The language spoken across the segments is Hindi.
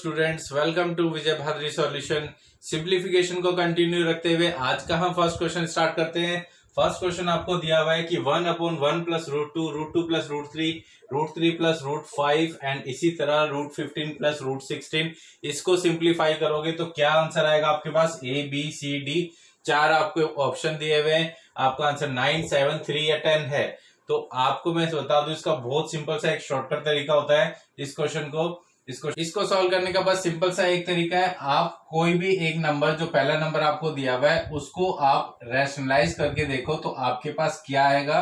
Students, welcome to Vijay Bhadri solution. Simplification को कंटिन्यू रखते हुए आज का हम फर्स्ट क्वेश्चन स्टार्ट करते हैं। फर्स्ट क्वेश्चन आपको दिया हुआ है कि 1/1 प्लस √2 प्लस √3 प्लस √5 एंड इसी तरह √15 प्लस √16। इसको सिंप्लीफाई करोगे तो क्या आंसर आएगा आपके पास? A, B, C, D 4 आपको ऑप्शन दिए हुए हैं। आपका आंसर 9, 7, 3 या 10 है। तो आपको मैं बता दूं, इसका बहुत सिंपल सा एक शॉर्टकट तरीका होता है इस क्वेश्चन को इसको सॉल्व करने का। बस सिंपल सा एक तरीका है, आप कोई भी एक नंबर, जो पहला नंबर आपको दिया हुआ है उसको आप रैशनलाइज करके देखो तो आपके पास क्या आएगा।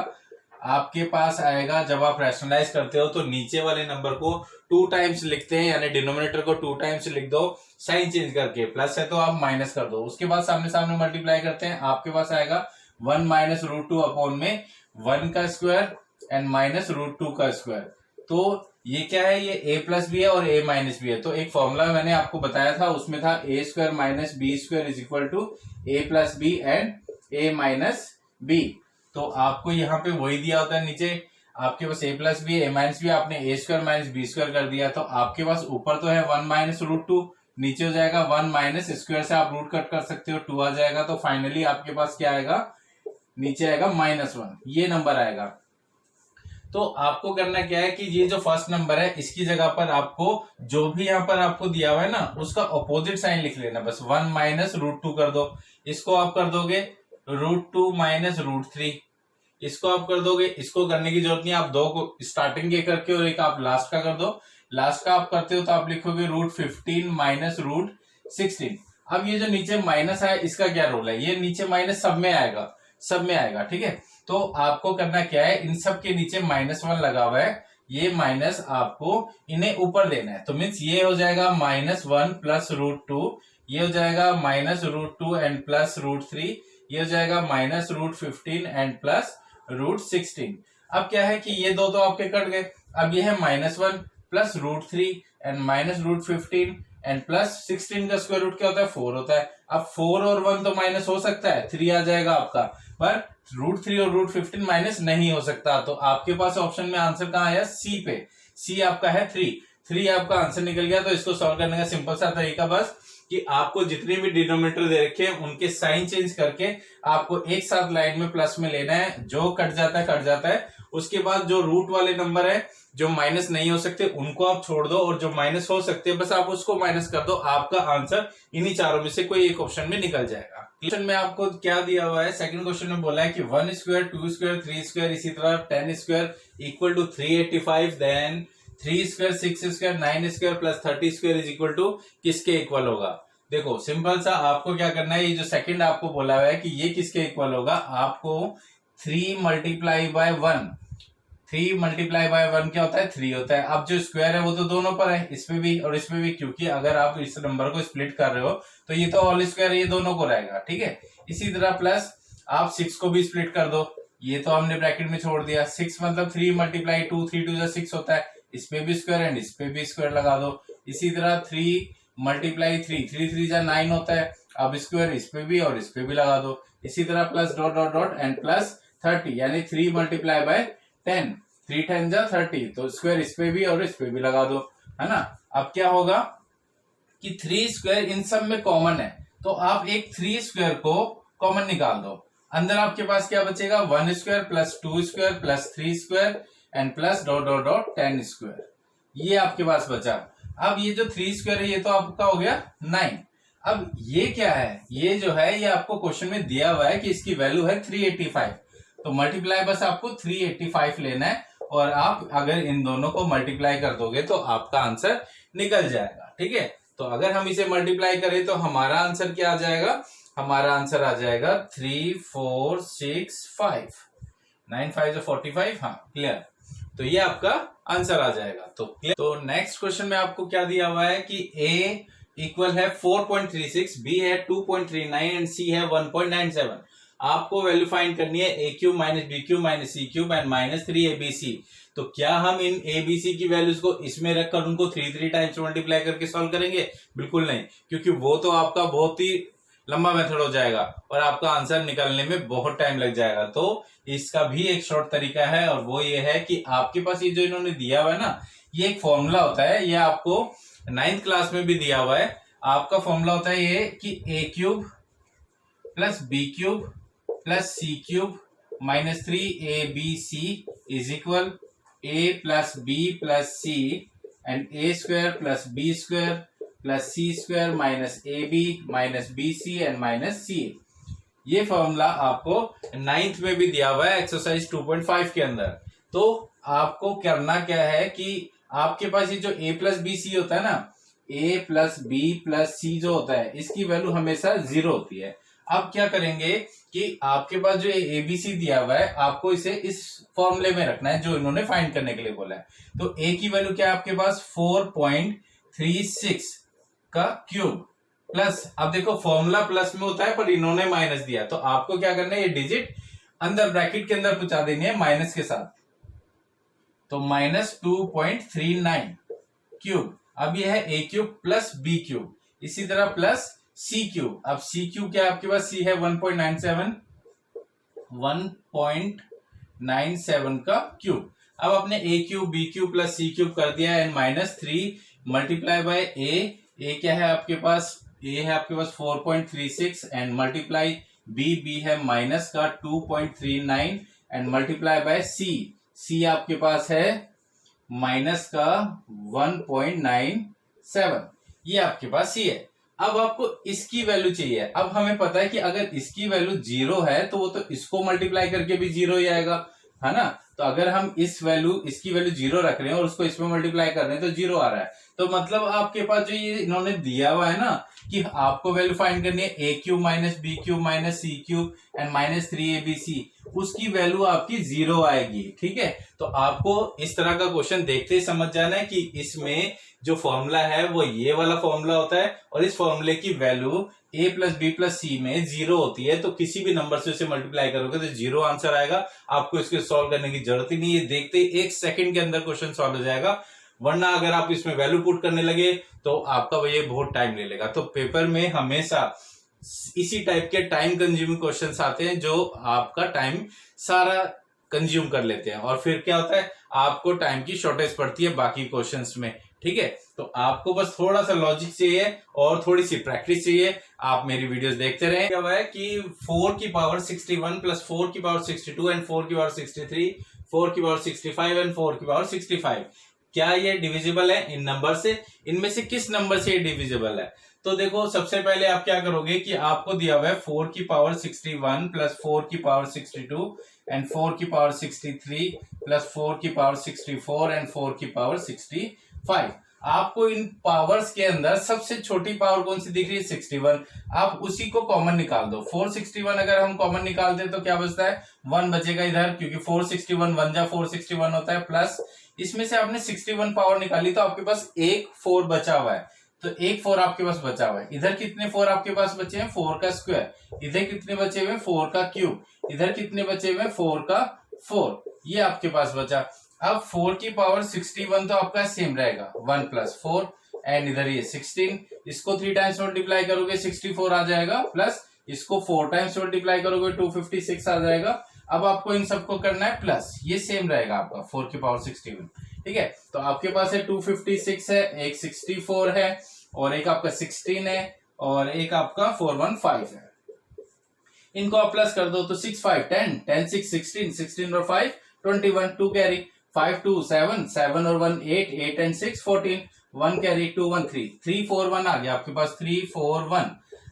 आपके पास आएगा, जब आप रैशनलाइज करते हो तो नीचे वाले नंबर को 2 टाइम्स लिखते हैं, यानी डिनोमिनेटर को 2 टाइम्स लिख दो, साइन चेंज करके। प्लस है तो आप माइनस कर दो, उसके बाद सामने सामने मल्टीप्लाई करते हैं। आपके पास आएगा 1 माइनस √2 अपॉन में 1 का स्क्वायर एंड माइनस √2 का स्क्वायर। तो ये क्या है? ये a प्लस बी है और a माइनस बी है। तो एक फॉर्मूला मैंने आपको बताया था, उसमें था a square minus B square is equal to a plus B and a minus B. तो आपको यहाँ पे वही दिया होता है नीचे, आपके पास a plus B, a minus B, आपने a square minus B square कर दिया। तो आपके पास ऊपर तो है 1 माइनस √2, नीचे हो जाएगा 1 माइनस स्क्वायर से आप रूट कट कर सकते हो, 2 आ जाएगा। तो फाइनली आपके पास क्या आएगा? नीचे आएगा -1, ये नंबर आएगा। तो आपको करना क्या है कि ये जो फर्स्ट नंबर है इसकी जगह पर आपको जो भी यहाँ पर आपको दिया हुआ है ना, उसका अपोजिट साइन लिख लेना। बस 1 माइनस √2 कर दो, इसको आप कर दोगे √2 माइनस √3, इसको आप कर दोगे। इसको करने की जरूरत नहीं, आप 2 को स्टार्टिंग के करके और एक आप लास्ट का कर दो। लास्ट का आप करते हो तो आप लिखोगे √15 माइनस √16। अब ये जो नीचे माइनस है इसका क्या रोल है? ये नीचे माइनस सब में आएगा, ठीक है। तो आपको करना क्या है, इन सब के नीचे -1 लगा हुआ है, ये माइनस आपको इन्हें ऊपर देना है। तो मीन्स ये हो जाएगा -1 प्लस √2, ये हो जाएगा माइनस √2 एंड प्लस √3, ये हो जाएगा माइनस √15 एंड प्लस √16। अब क्या है कि ये दो तो आपके कट गए। अब ये है -1 plus √3 and minus √15 and plus 16 का स्क्वायर रूट क्या होता है? 4 होता है। अब 4 और 1 तो माइनस हो सकता है, 3 आ जाएगा आपका, पर √3 और √15 माइनस नहीं हो सकता। तो आपके पास ऑप्शन में आंसर कहाँ आया? सी पे। सी आपका है 3 आपका आंसर निकल गया। तो इसको सॉल्व करने का सिंपल सा तरीका बस कि आपको जितने भी डिनोमिनेटर दे रखे हैं उनके साइन चेंज करके आपको एक साथ लाइन में प्लस में लेना है। जो कट जाता है। उसके बाद जो रूट वाले नंबर है जो माइनस नहीं हो सकते उनको आप छोड़ दो, और जो माइनस हो सकते हैं बस आप उसको माइनस कर दो। आपका आंसर इन्हीं चारों में से कोई एक ऑप्शन में निकल जाएगा। क्वेश्चन में आपको क्या दिया हुआ है? सेकंड क्वेश्चन में बोला है कि 1 स्क्वायर 2 स्क्वायर 3 स्क्वायर इसी तरह 10 square equal to 385, then 3 square 6 square 9 square plus 30 square is equal to किसके इक्वल होगा? देखो सिंपल सा आपको क्या करना है, ये जो सेकंड आपको बोला हुआ है कि ये किसके इक्वल होगा, आपको 3 मल्टीप्लाई बाय 1, 3 मल्टीप्लाई बाय 1 क्या होता है? 3 होता है। अब जो स्क्वायर है वो तो दोनों पर है, इसमें भी और इसमें भी, क्योंकि अगर आप इस नंबर को स्प्लिट कर रहे हो तो ये तो होल स्क्वायर ये दोनों को रहेगा, ठीक है। इसी तरह प्लस आप 6 को भी स्प्लिट कर दो, ये तो हमने ब्रैकेट में छोड़ दिया। 6 मतलब 3 मल्टीप्लाई 2, 3 2 6 होता है, इसमें भी स्क्वायर एंड इस पे भी स्क्वायर लगा दो। इसी तरह 3 मल्टीप्लाई 3, 3 3 9 होता है, अब स्क्वायर इस पे भी और इस पे भी लगा दो। इसी तरह plus dot dot dot and plus 30, यानी 3 मल्टीप्लाई बाय 10, 3 10 जा 30, तो स्क्वायर इस पे भी और इस पे भी लगा दो, है ना। अब क्या होगा कि 3 स्क्वायर इन सब में कॉमन है, तो आप एक 3 स्क्वायर को कॉमन निकाल दो। अंदर आपके पास क्या बचेगा? 1 square plus 2 square plus 3 square and plus dot dot dot 10 square, ये आपके पास बचा। अब ये जो 3 स्क्वायर है ये तो आपका हो गया 9। अब ये क्या है? ये जो है ये आपको क्वेश्चन में दिया हुआ है कि इसकी वैल्यू है 385, तो मल्टीप्लाई बस आपको 385 लेना है, और आप अगर इन दोनों को मल्टीप्लाई कर दोगे तो आपका आंसर निकल जाएगा, ठीक है। तो अगर हम इसे मल्टीप्लाई करें तो हमारा आंसर क्या आ जाएगा? हमारा आंसर आ जाएगा 3 4 6 5, 9 5 45, हाँ क्लियर। तो ये आपका आंसर आ जाएगा। तो नेक्स्ट क्वेश्चन में आपको क्या दिया हुआ है कि a इक्वल है 4.36, b है 2.39 एंड c है 1.97। आपको वैल्यू फाइंड करनी है a³ minus b³ minus c³ and minus 3abc। तो क्या हम इन abc की वैल्यूज को इसमें रखकर उनको 3 टाइम्स मल्टीप्लाई करके सॉल्व करेंगे? बिल्कुल नहीं, क्योंकि वो तो आपका बहुत ही लंबा मेथड हो जाएगा और आपका आंसर निकलने में बहुत टाइम लग जाएगा। तो इसका भी एक शॉर्ट तरीका है, और वो ये है कि आपके पास ये जो इन्होंने दिया हुआ है ना, ये एक फॉर्मूला होता है, ये आपको नाइन्थ क्लास में भी दिया हुआ है, आपका फॉर्मूला होता है ये कि a cube plus b cube plus c cube minus 3abc is equal a plus B plus c and a square plus b square plus c square minus a b minus b c and minus c. ये फॉर्मूला आपको नाइन्थ में भी दिया हुआ है एक्सरसाइज 2.5 के अंदर। तो आपको करना क्या है कि आपके पास ये जो a प्लस बी सी होता है ना, a प्लस बी प्लस सी जो होता है इसकी वैल्यू हमेशा 0 होती है। अब क्या करेंगे कि आपके पास जो एबीसी दिया हुआ है आपको इसे इस फॉर्मूले में रखना है जो इन्होंने फाइंड करने के लिए बोला है। तो a की वैल्यू क्या है आपके पास 4.36 का क्यूब प्लस, अब देखो फॉर्मूला प्लस में होता है पर इन्होंने माइनस दिया, तो आपको क्या करना है ये डिजिट अंदर ब्रैकेट के अंदर पहुंचा देनी है माइनस के साथ, तो माइनस 2.39 क्यूब। अब ये है a cube plus b cube, इसी तरह प्लस c क्यूब। अब c क्यूब क्या है आपके पास, c है 1.97 का क्यूब। अब आपने a cube b cube plus c cube कर दिया and minus 3 multiply by a क्या है आपके पास, a है आपके पास 4.36 एंड मल्टीप्लाई b है माइनस का 2.39 एंड मल्टीप्लाई बाय c आपके पास है माइनस का 1.97, ये आपके पास c है। अब आपको इसकी वैल्यू चाहिए। अब हमें पता है कि अगर इसकी वैल्यू 0 है तो वो तो इसको मल्टीप्लाई करके भी 0 ही आएगा, है ना। तो अगर हम इसकी वैल्यू 0 रख रहे हैं और उसको इसमें मल्टीप्लाई कर रहे हैं तो 0 आ रहा है। तो मतलब आपके पास जो ये इन्होंने दिया हुआ है ना कि आपको वैल्यू फाइंड करनी है a cube minus B cube minus C cube and minus 3abc, उसकी वैल्यू आपकी 0 आएगी। ठीक है, तो आपको इस तरह का क्वेश्चन देखते ही समझ जाना है कि इसमें जो फॉर्मूला है वो ये वाला फॉर्मूला होता है और इस फॉर्मूले की value a plus B plus c में 0 होती है। तो किसी भी नंबर से उसे मल्टीप्लाई करोगे तो 0 आंसर आएगा। आपको इसके सॉल्व करने की जरूरत ही नहीं है, देखते ही 1 सेकंड के अंदर क्वेश्चन सॉल्व हो जाएगा। वरना अगर आप इसमें वैल्यू पुट करने लगे तो आपका ये बहुत टाइम ले लेगा। तो पेपर में हमेशा इसी टाइप के टाइम कंज्यूमिंग क्वेश्चंस आते हैं जो आपका टाइम सारा कंज्यूम कर लेते हैं और फिर क्या होता है आपको टाइम की शॉर्टेज पड़ती है बाकी क्वेश्चंस में। ठीक है, तो आपको बस थोड़ा सा लॉजिक चाहिए और थोड़ी सी प्रैक्टिस चाहिए। आप मेरी वीडियोस देखते रहें। क्या हुआ है कि 4 की पावर 61 प्लस 4 की पावर 62 एंड 4 की पावर 63, 4 की पावर 65 एंड 4 की पावर 65, क्या ये डिविजिबल है इन नंबर से? इनमें से किस नंबर से ये डिविजिबल है? तो देखो सबसे पहले आप क्या करोगे कि आपको दिया हुआ है 4 की पावर 61 प्लस 4 की पावर 62 एंड 4 की पावर 63 प्लस 4 की पावर 64 एंड 4 की पावर 65। आपको इन पावर्स के अंदर सबसे छोटी पावर कौन सी दिख रही है? 61। आप उसी को कॉमन निकाल दो। 461 अगर हम कॉमन निकालते हैं तो क्या बचता है? 1 बचेगा इधर, क्योंकि 461 1 जा 461 होता है, प्लस इसमें से आपने 61 पावर निकाली तो आपके पास एक 4 बचा हुआ है। तो एक 4 आपके पास बचा हुआ है। इधर कितने 4 आपके पास बचे हैं? 4 का स्क्वायर। इधर कितने बचे हुए? 4 का क्यूब। इधर कितने बचे हुए? 4 का 4। ये आपके पास बचा। अब 4 की पावर 61 तो आपका सेम रहेगा, 1 प्लस 4 एंड इधर ये 16। इसको 3 टाइम्स मल्टीप्लाई करोगे 64 आ जाएगा, प्लस इसको 4 टाइम्स मल्टीप्लाई करोगे 256 आ जाएगा। अब आपको इन सबको करना है प्लस, ये सेम रहेगा आपका 4 की पावर 61। ठीक है, तो आपके पास है 256 है, एक 64 है और एक आपका 16 है और एक आपका 415 है। इनको आप प्लस कर दो तो 6 5 10 10 6 16 16 और 5 21 2 कैरी 5 2 7 7 और 1 8 8 एंड 6 14 1 कैरी 2 1 3 3 4 1 आ गया आपके पास 3 4 1।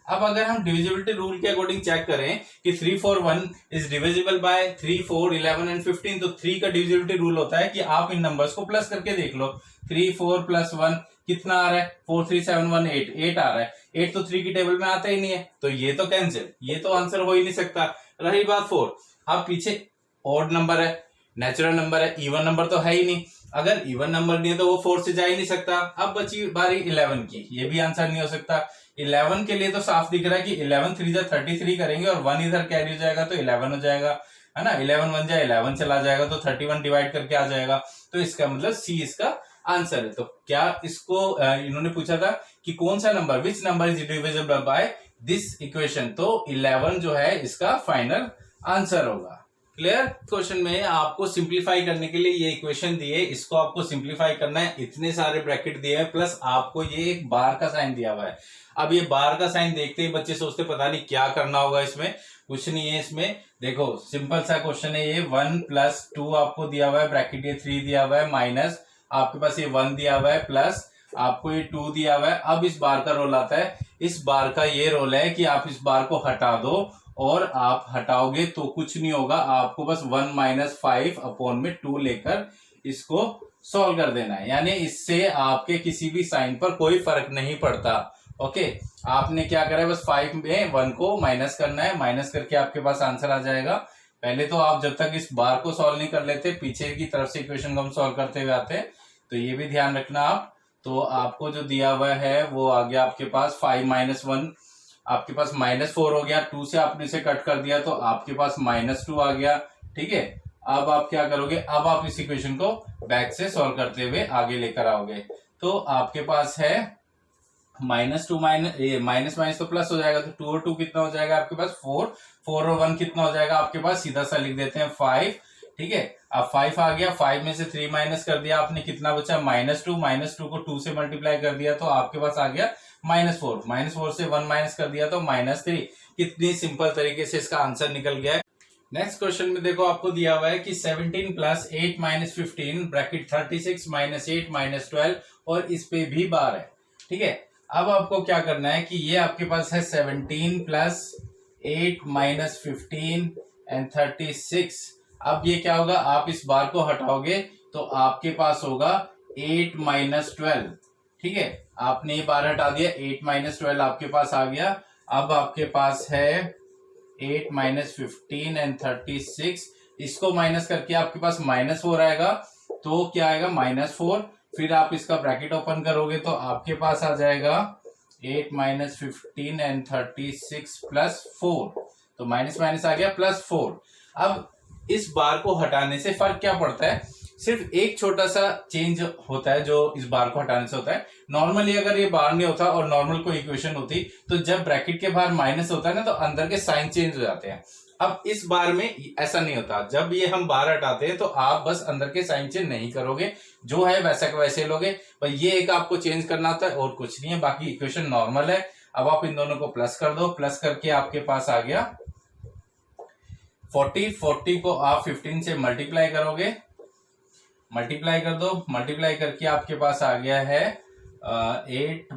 अब अगर हम डिविजिबिलिटी रूल के अकॉर्डिंग चेक करें कि 3 4 1 इज डिविजिबल बाय 3 4 11 एंड 15, तो 3 का डिविजिबिलिटी रूल होता है कि आप इन नंबर्स को प्लस करके देख लो। 3 4 प्लस 1 कितना आ रहा है? 4 3 7 1 8 8 आ रहा है। 8 तो 3 की टेबल में आता ही नहीं है, तो ये तो कैंसिल, ये तो आंसर हो ही नहीं सकता। रही बात 4, अब पीछे ऑड नंबर है, नेचुरल नंबर है, इवन नंबर तो है ही नहीं। अगर इवन नंबर नहीं है तो वो 4 से जा ही नहीं सकता। अब बची बारी 11 की, ये भी आंसर नहीं हो सकता। 11 के लिए तो साफ दिख रहा है कि 11 3 जा 33 करेंगे और 1 इधर कैरी हो जाएगा तो 11 हो जाएगा, है ना। 11 1 जा 11 चला जाएगा तो 31 डिवाइड करके आ जाएगा। तो इसका मतलब सी इसका आंसर है। तो क्या इसको इन्होंने पूछा था कि कौन सा number, which number is divisible by this equation, तो 11 जो है इसका फाइनल आंसर होगा। क्लियर। क्वेश्चन में आपको सिंप्लीफाई करने के लिए ये इक्वेशन दी है, इसको आपको सिंप्लीफाई करना है। इतने सारे ब्रैकेट दिए हैं प्लस आपको ये एक बार का साइन दिया हुआ है। अब ये बार का साइन देखते ही बच्चे सोचते पता नहीं क्या करना होगा इसमें। कुछ नहीं है इसमें, देखो सिंपल सा क्वेश्चन है ये। 1 + 2 आपको दिया हुआ है, ब्रैकेट ये 3 दिया हुआ है, माइनस आपके पास ये 1 दिया हुआ है, प्लस आपको ये 2 दिया हुआ है। अब इस बार का रोल आता है। इस बार का ये रोल है कि आप इस बार को हटा दो, और आप हटाओगे तो कुछ नहीं होगा, आपको बस 1 - 5/2 लेकर इसको सॉल्व कर देना है। यानी इससे आपके किसी भी साइन पर कोई फर्क नहीं पड़ता। ओके, आपने क्या करा है, बस 5 में 1 को माइनस करना है, माइनस करके आपके पास आंसर आ जाएगा। पहले तो आप जब तक इस बार को सॉल्व नहीं कर लेते, पीछे की तरफ से इक्वेशन को हम सॉल्व करते हुए आते हैं, तो ये भी ध्यान रखना आप। तो आपको जो दिया हुआ है वो आ गया आपके पास 5 - 1, आपके पास -4 हो गया। 2 से आपने इसे कट कर दिया तो आपके पास -2 आ गया। ठीक है, अब आप क्या करोगे, अब आप इस इक्वेशन को बैक से सॉल्व करते हुए आगे लेकर आओगे। तो आपके पास है -2 माइनस माइनस तो प्लस हो जाएगा, तो 2 और 2 कितना हो जाएगा आपके पास 4, 4 और 1 कितना हो जाएगा आपके पास, सीधा सा लिख देते हैं 5। ठीक है, अब 5 आ गया, 5 में से 3 माइनस कर दिया आपने, कितना बचा -2, -2 को 2 से मल्टीप्लाई कर दिया तो आपके पास आ गया -4, -4 से 1 माइनस कर दिया तो -3। कितनी सिंपल तरीके से इसका आंसर निकल गया है। नेक्स्ट क्वेश्चन में देखो आपको दिया हुआ है कि 17 + 8 - 15 ब्रैकेट 36 - 8 - 12 और इस पे भी बार है। ठीक है, अब आपको क्या करना है कि ये आपके पास है 17 + 8 - 15 एंड 36। अब ये क्या होगा, आप इस बार को हटाओगे तो आपके पास होगा 8 - 12। ठीक है, आपने ये बार हटा दिया, 8 - 12 आपके पास आ गया। अब आपके पास है 8 - 15 एंड 36, इसको माइनस करके आपके पास -4 आएगा, तो क्या आएगा -4। फिर आप इसका ब्रैकेट ओपन करोगे तो आपके पास आ जाएगा 8 - 15 एंड 36 + 4, तो माइनस माइनस आ गया +4। अब इस बार को हटाने से फर्क क्या पड़ता है, सिर्फ एक छोटा सा चेंज होता है जो इस बार को हटाने से होता है। नॉर्मली अगर ये बार नहीं होता और नॉर्मल कोई इक्वेशन होती तो जब ब्रैकेट के बाहर माइनस होता है ना तो अंदर के साइन चेंज हो जाते हैं। अब इस बार में ऐसा नहीं होता, जब ये हम बार हटाते हैं तो आप बस अंदर के साइन चेंज नहीं करोगे, जो है वैसा का वैसे लोगे, पर ये एक आपको चेंज करना होता है और कुछ नहीं है, बाकी इक्वेशन नॉर्मल है। अब आप इन दोनों को प्लस कर दो, प्लस करके आपके पास आ गया 40 को आप 15 से मल्टीप्लाई करोगे, मल्टीप्लाई कर दो, मल्टीप्लाई करके आपके पास आ गया है 8 -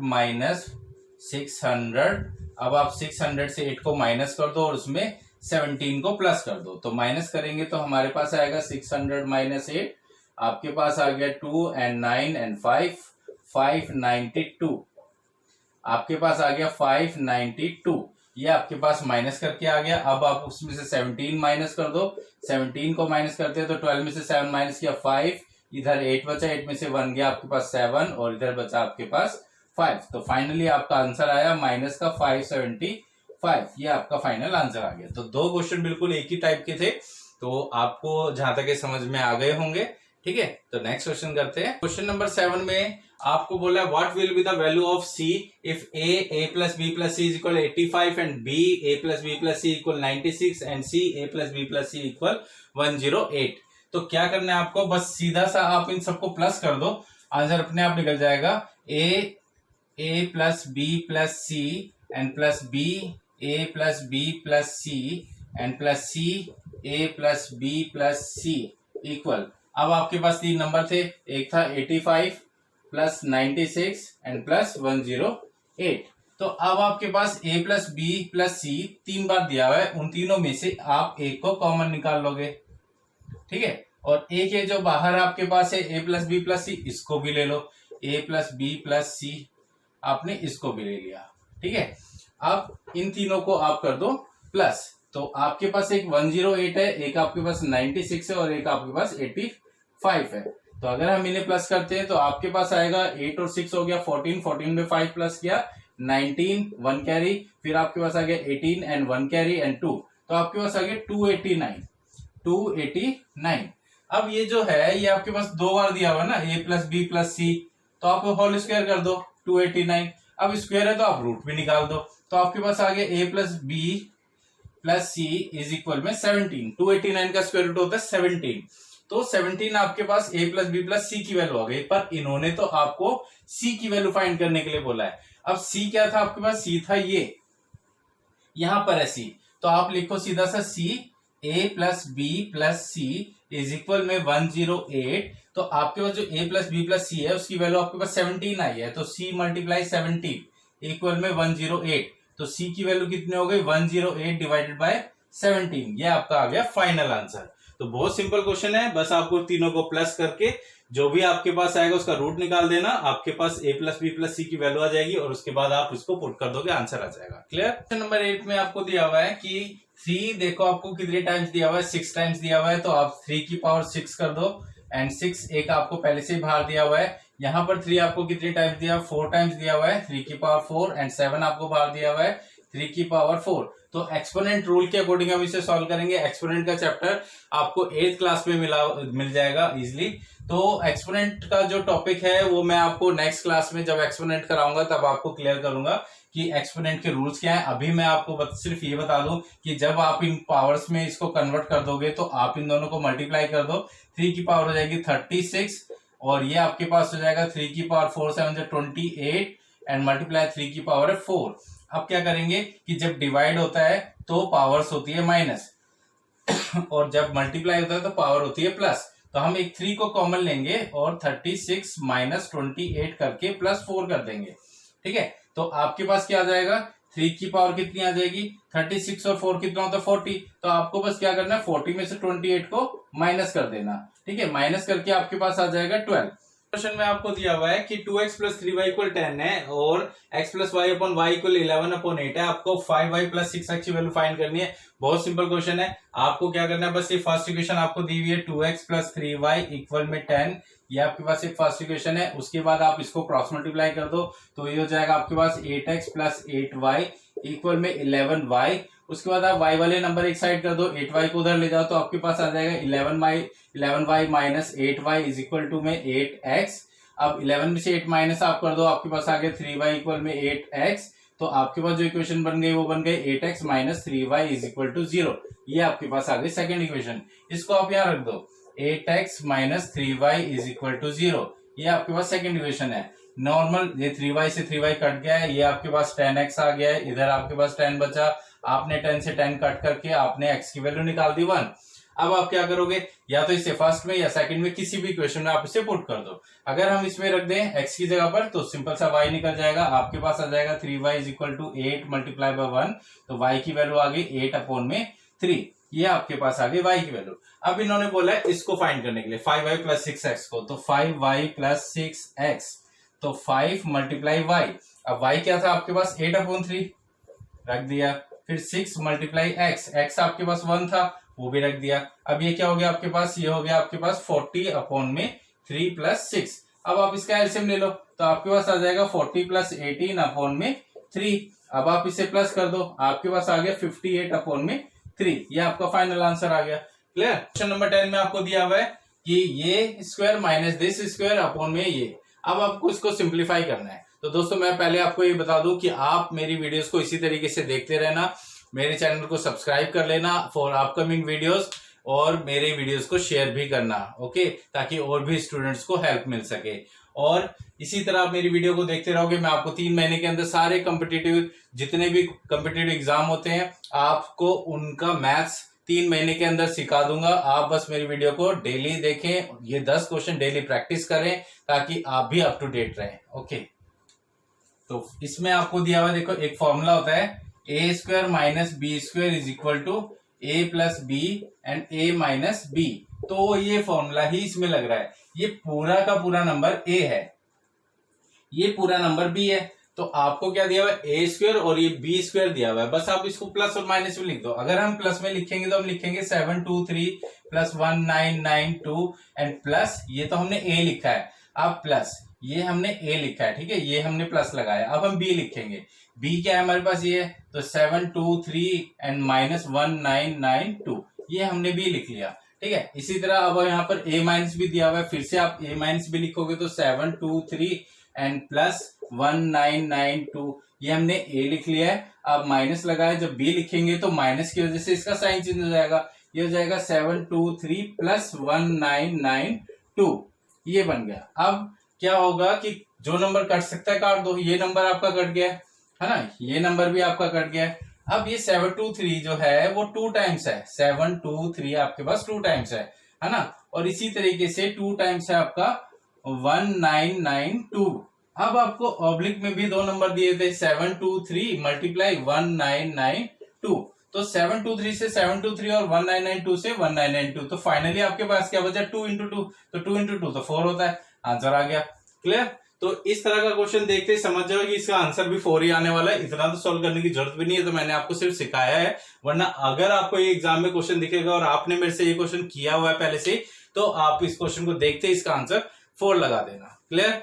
600। अब आप 600 से 8 को माइनस कर दो और उसमें 17 को प्लस कर दो, तो माइनस करेंगे तो हमारे पास आएगा 600 - 8, आपके पास आ गया 2 एंड 9 एंड 5, 592, आपके पास आ गया 592। ये आपके पास माइनस करके आ गया। अब आप उसमें से 17 माइनस कर दो, 17 को माइनस करते हैं तो 12 में से 7 माइनस किया 5, इधर 8 बचा, 8 में से 1 गया आपके पास 7 और इधर बचा आपके पास 5। तो फाइनली आपका आंसर आया माइनस का 575। ये आपका फाइनल आंसर आ गया। तो दो क्वेश्चन बिल्कुल एक ही टाइप के थे, तो आपको जहां तक समझ में आ गए होंगे। ठीक है, तो नेक्स्ट क्वेश्चन करते हैं। क्वेश्चन नंबर 7 में आपको बोला है what will be the value of see if a + b + c = 85 and b a + b + c = 96 and c a + b + c = 108। तो क्या करना है आपको, बस सीधा सा आप इन सबको प्लस कर दो, आंसर अपने आप निकल जाएगा। a + b + c and plus b a + b + c and plus c a + b + c equal. अब आपके पास 3 नंबर थे, एक था 85 + 96 एंड प्लस 108। तो अब आपके पास a + b + c 3 बार दिया हुआ है, उन तीनों में से आप एक को कॉमन निकाल लोगे। ठीक है, और एक ये जो बाहर आपके पास है a + b + c, इसको भी ले लो, a + b + c आपने इसको भी ले लिया। ठीक है, अब इन तीनों को आप कर दो प्लस, तो आपके पास एक 108 है, एक आपके पास 96 है और एक आपके पास 85 है। तो अगर हम इन्हें प्लस करते हैं तो आपके पास आएगा 8 और 6 हो गया 14, 14 में 5 प्लस किया 19, 1 कैरी, फिर आपके पास आ गया 18 एंड 1 कैरी एंड 2, तो आपके पास आ गया 289। अब ये जो है ये आपके पास 2 बार दिया हुआ ना, a + b + c, तो आप होल स्क्वायर कर दो 289। अब स्क्वायर है तो आप रूट भी निकाल दो, तो आपके पास आ गया a + b plus C is equal में 17। 289 का स्क्वायर रूट होता है 17। तो 17 आपके पास a प्लस बी प्लस सी की वैल्यू आ गई, पर इन्होंने तो आपको c की वैल्यू फाइंड करने के लिए बोला है। अब c क्या था आपके पास? c था ये, यहां पर है c, तो आप लिखो सीधा सा c a plus B plus C is equal में 108। तो आपके पास जो a plus B plus C है उसकी वैल्यू आपके पास 17 आई है, तो c मल्टीप्लाई 17 इक्वल में 108। तो c की वैल्यू कितनी हो गई? 108 डिवाइडेड बाय 17। ये आपका आ गया फाइनल आंसर। तो बहुत सिंपल क्वेश्चन है, बस आपको तीनों को प्लस करके जो भी आपके पास आएगा उसका रूट निकाल देना, आपके पास a प्लस बी प्लस सी की वैल्यू आ जाएगी और उसके बाद आप इसको पुट कर दोगे, आंसर आ जाएगा। क्लियर? क्वेश्चन नंबर 8 में आपको दिया हुआ है कि 3 देखो आपको कितने टाइम्स दिया हुआ है? 6 टाइम्स दिया हुआ है, तो आप 3 की पावर 6 कर दो एंड 6 एक आपको पहले से ही बाहर दिया हुआ है। यहाँ पर 3 आपको कितने टाइम्स दिया? 4 टाइम्स दिया हुआ है, 3 की पावर 4 एंड 7 आपको बाहर दिया हुआ है 3 की पावर 4। तो एक्सपोनेंट रूल के अकॉर्डिंग हम इसे सॉल्व करेंगे। एक्सपोनेंट का चैप्टर आपको 8th क्लास में मिल जाएगा इजिली। तो एक्सपोनेंट का जो टॉपिक है वो मैं आपको नेक्स्ट क्लास में जब एक्सपोनेंट कराऊंगा तब आपको क्लियर करूंगा कि एक्सपोनेंट के रूल्स क्या है। अभी मैं आपको सिर्फ ये बता दूं कि जब आप इन पावर्स में इसको कन्वर्ट कर दोगे तो आप इन दोनों को मल्टीप्लाई कर दो, 3 की पावर हो जाएगी 36 और ये आपके पास हो जाएगा 3 की पावर 4 7 28 एंड मल्टीप्लाई 3 की पावर है 4। अब क्या करेंगे कि जब डिवाइड होता है तो पावर्स होती है माइनस और जब मल्टीप्लाई होता है तो पावर होती है प्लस। तो हम एक 3 को कॉमन लेंगे और 36 माइनस 28 करके प्लस 4 कर देंगे। ठीक है, तो आपके पास क्या आ जाएगा? 3 की पावर कितनी आ जाएगी? 36 और 4 कितना होता है? 40। तो आपको बस क्या करना है? 40 में से 28 को माइनस कर देना। ठीक है, माइनस करके आपके पास आ जाएगा 12। क्वेश्चन में आपको दिया हुआ है कि 2x प्लस 3y इक्वल 10 है और x plus Y upon Y equal 11 upon 8 है। आपको 5y प्लस 6x की वैल्यू फाइंड करनी है। बहुत सिंपल क्वेश्चन है, आपको क्या करना है? बस ये फर्स्ट इक्वेशन आपको दी हुई है 2x प्लस 3y इक्वल में 10, ये आपके पास एक फर्स्ट इक्वेशन है। उसके बाद आप इसको क्रॉस मल्टीप्लाई कर दो तो ये हो जाएगा आपके पास 8x प्लस 8y इक्वल में 11y। उसके बाद आप y वाले नंबर एक साइड कर दो, 8y को उधर ले जाओ तो आपके पास आ जाएगा 11y minus 8y is equal to में 8x। अब 11 में से 8 माइनस आप कर दो, आपके पास आ गया 3y इक्वल में 8x। तो आपके पास जो इक्वेशन बन गई वो बन गई 8x minus 3y is equal to 0। ये आपके पास आ गई सेकेंड इक्वेशन। इसको आप यहाँ रख दो, 8x minus 3y is equal to 0। ये आपके पास सेकेंड इक्वेशन है। नॉर्मल ये 3y से 3y कट गया है, ये आपके पास 10x आ गया है, इधर आपके पास 10 बचा, आपने 10 से 10 कट करके आपने x की वैल्यू निकाल दी 1। अब आप क्या करोगे? या तो इसे फर्स्ट में या सेकंड में किसी भी इक्वेशन में आप इसे पुट कर दो। अगर हम इसमें रख दें x की जगह पर तो सिंपल सा y निकल जाएगा, आपके पास आ जाएगा 3y is equal to 8 multiply by 1। तो y की वैल्यू आ गई 8 अपॉन में 3। ये आपके पास आ गई y की वैल्यू। अब इन्होंने बोला है इसको फाइंड करने के लिए 5y प्लस 6x को, तो 5y प्लस 6x, तो 5 मल्टीप्लाई y। अब y क्या था आपके पास? 8 अपॉन 3 रख दिया, फिर 6 मल्टीप्लाई x आपके पास 1 था वो भी रख दिया। अब ये क्या हो गया आपके पास? ये हो गया आपके पास 40 अपॉन में 3 प्लस 6। अब आप इसका एलसीएम ले लो तो आपके पास आ जाएगा 40 प्लस 18 अपॉन में 3। अब आप इसे प्लस कर दो, आपके पास आ गया 58 अपॉन में 3। ये आपका फाइनल आंसर आ गया। क्लियर? क्वेश्चन नंबर 10 में आपको दिया हुआ है कि ये square minus this square upon में ये। अब आपको इसको सिंप्लीफाई करना है। तो दोस्तों मैं पहले आपको ये बता दूं कि आप मेरी वीडियोस को इसी तरीके से देखते रहना, मेरे चैनल को सब्सक्राइब कर लेना फॉर अपकमिंग वीडियोस और मेरे वीडियोस को शेयर भी करना, ओके, ताकि और भी स्टूडेंट्स को हेल्प मिल सके। और इसी तरह आप मेरी वीडियो को देखते रहोगे, मैं आपको 3 महीने के अंदर सारे कॉम्पिटिटिव जितने भी कॉम्पिटिटिव एग्जाम होते हैं आपको उनका मैथ्स 3 महीने के अंदर सिखा दूंगा। आप बस मेरी वीडियो को डेली देखें, ये 10 क्वेश्चन डेली प्रैक्टिस करें ताकि आप भी अप टू डेट रहें, ओके। तो इसमें आपको दिया हुआ देखो एक फॉर्मूला होता है a square minus B square is equal to a plus B and a minus B. तो ये फॉर्मूला ही इसमें लग रहा है। ये पूरा का पूरा नंबर ए है, ये पूरा नंबर बी है। तो आपको क्या दिया हुआ है? ए स्क्वायर और ये बी स्क्वायर दिया हुआ है। बस आप इसको प्लस और माइनस में लिख दो। अगर हम प्लस में लिखेंगे तो हम लिखेंगे 723 प्लस 1992 एंड प्लस ये तो हमने ए लिखा है, अब प्लस ये हमने ए लिखा है, ठीक है, ये हमने प्लस लगाया। अब हम बी लिखेंगे, बी क्या है हमारे पास? ये है, तो 723 एंड माइनस 1992 ये हमने बी लिख लिया, ठीक है। इसी तरह अब यहाँ पर ए माइनस भी दिया हुआ है, फिर से आप ए माइनस भी लिखोगे तो 723 एंड प्लस 1992, ये हमने ए लिख लिया है। अब माइनस लगा है, जब बी लिखेंगे तो माइनस की वजह से इसका साइन चेंज हो जाएगा, ये हो जाएगा 723 प्लस 1992, ये बन गया। अब क्या होगा कि जो नंबर कट सकता है काट दो, ये नंबर आपका कट गया है ना, ये नंबर भी आपका कट गया है। अब ये 723 जो है वो 2 टाइम्स है, 723 आपके पास 2 टाइम्स है ना, और इसी तरीके से 2 टाइम्स है आपका 1992। अब आपको ऑब्लिक में भी 2 नंबर दिए थे, 723 मल्टीप्लाई 1992, तो 723 से 723 और 1992 से 1992, तो फाइनली आपके पास क्या बचा 2 इंटू 2, तो 2 इंटू 2 तो 4 होता है, आंसर आ गया। क्लियर? तो इस तरह का क्वेश्चन देखते ही समझ जाओ कि इसका आंसर भी 4 ही आने वाला है, इतना तो सॉल्व करने की जरूरत भी नहीं है, तो मैंने आपको सिर्फ सिखाया है। वरना अगर आपको ये एग्जाम में क्वेश्चन दिखेगा और आपने मेरे से ये क्वेश्चन किया हुआ है पहले से, तो आप इस क्वेश्चन को देखते ही इसका आंसर 4 लगा देना। क्लियर?